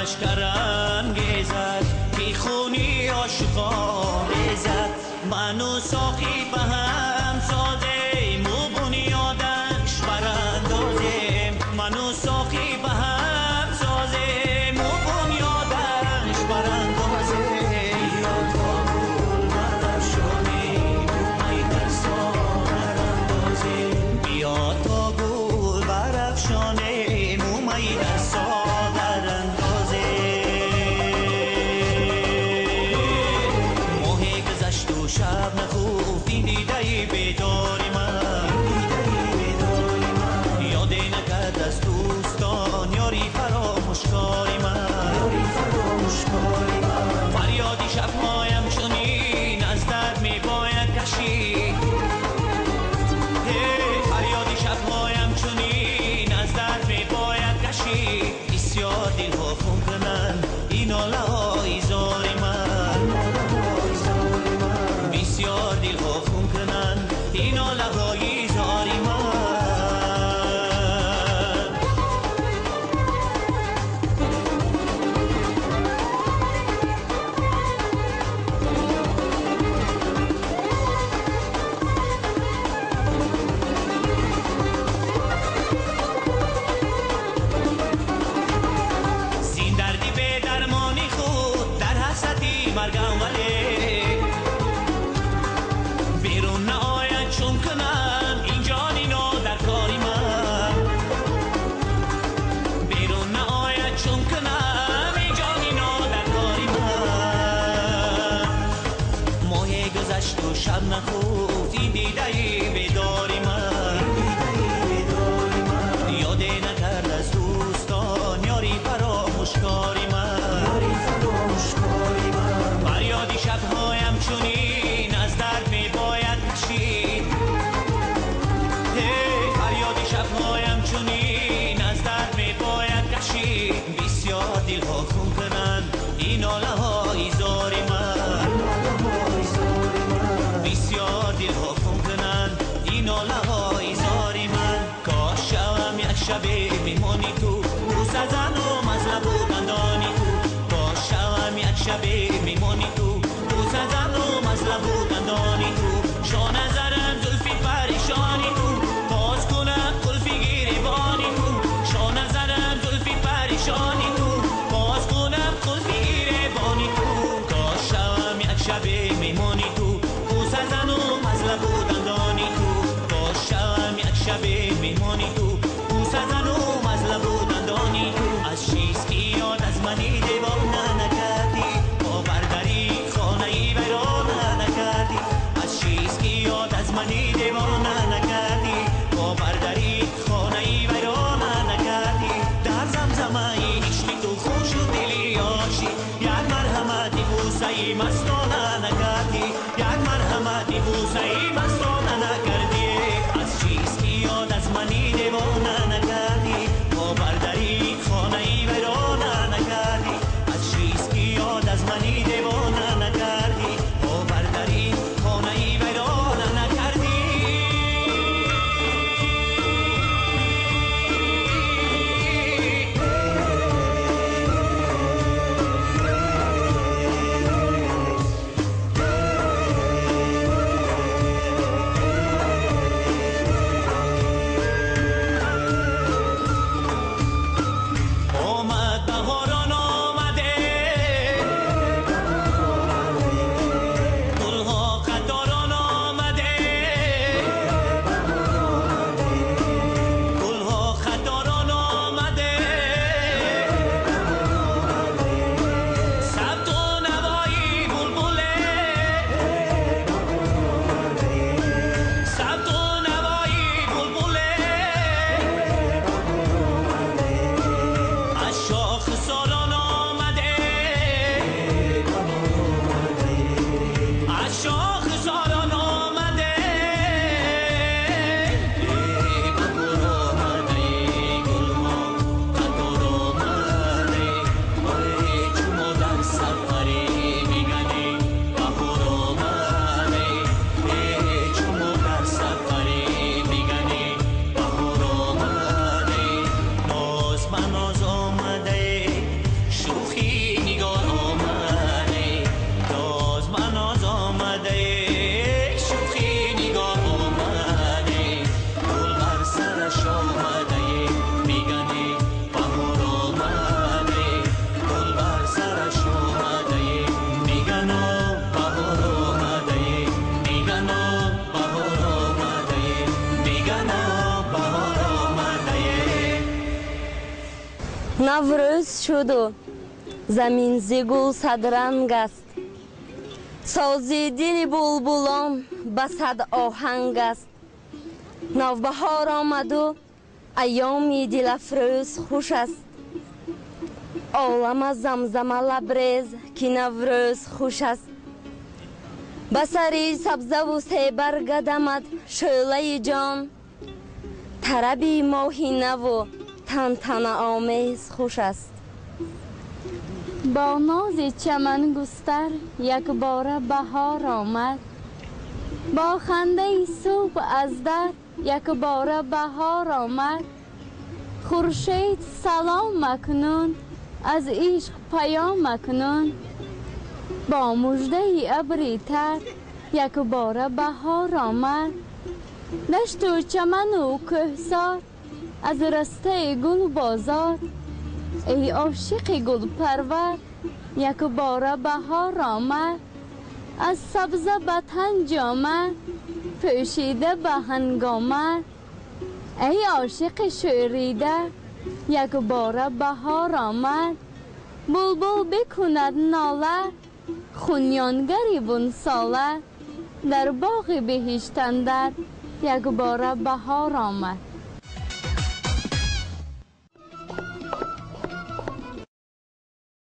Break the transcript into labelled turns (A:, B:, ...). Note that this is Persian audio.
A: لشکر انگیزد بی خونی عاشقان ریزد من و ساقی به هم سازیم و بنیادش براندازیم من و ساقی به هم سازیم و بنیادش براندازیم بیا تا گل برافشانیم ای دستا براندازیم بیا تا گل برافشانیم ای دستا شب نخوب دیده بیداری من یادی نکرد از دوستان یاری فراموشکاری من فریادی شبهایم چنین از درد می باید کشید فریادی شبهایم چنین از درد می باید کشید بسیار دلها خون کنند این ناله های زاری من بسیار دل ها خون کنند این ناله های زاری من زین دردی به درمانی خود در حسرتی مرگم ولی شب نخوب این دیده بیداری من یادی نکرد از دوستان یاری فراموشکاری من فریادی شبهایم چنین از درد می باید کشید فریادی شبهایم چنین از درد می باید کشید بسیار دلها خون کنند این ناله های زاری من بسیار دلها خون کنند این ناله های زاری من کاش شوم یک شبه میمانی تو دوست از انو مزله بودندانی تو کاش شوم یک شبه میمانی تو دوست از انو مزله بودندانی تو شانه زرم زلفی پریشانی تو باز کنم قلفی گریبانی تو شانه زرم زلفی پریشانی تو باز کنم قلفی گریبانی تو کاش شوم یک شبه میمانی تو سزنو مزله بودندانی تو باز شوم یک شبه میمانی تو سزنو مزله بودندانی تو از چیز که یاد از منی دیوانه نکردی باورداری خانه ای ویرانه نکردی از چیز که یاد از منی دیوانه نکردی باورداری خانه ای ویرانه نکردی در زمزمه ای عشق تو خوش و دلی آشی یک مرحمتی بوسه مستانه نکردی یک مرحمتی بوسه مستانه نکردی از چیز که یاد از منی دیوانه نکردی باورداری خانه ای ویرانه نکردی از چیز که یاد از منی دیوانه نکردی باورداری خانه ای ویرانه نکردی
B: روز شد و زمین ز گل صدرنگ است. ساز دل بلبلان به صد آهنگ است. نوبهار آمد و ایام دل افروز خوش است. عالم زمزمه لبریز که نوروز خوش است. به سری سبزه و سیبرگ دمد شعله جان. طرب ماهینه و تنتنه آمیز خوش است. با ناز چمن گستر یک بار بهار آمد. با خنده صبح از در یک بار بهار آمد. خورشید سلام مکنون از عشق پیام مکنون. با مژده ابری تر یک بار بهار آمد. دشت و چمن و کوهسار از رسته گل بازار. ای عاشق گل پرور یک بار بهار آمد. از سبزه به تن جامه پوشیده به هنگامه. ای عاشق شوریده یک بار بهار آمد. بلبل بکند ناله خونیانگری بون ساله. در باغ بهشت اندر یک بار بهار آمد.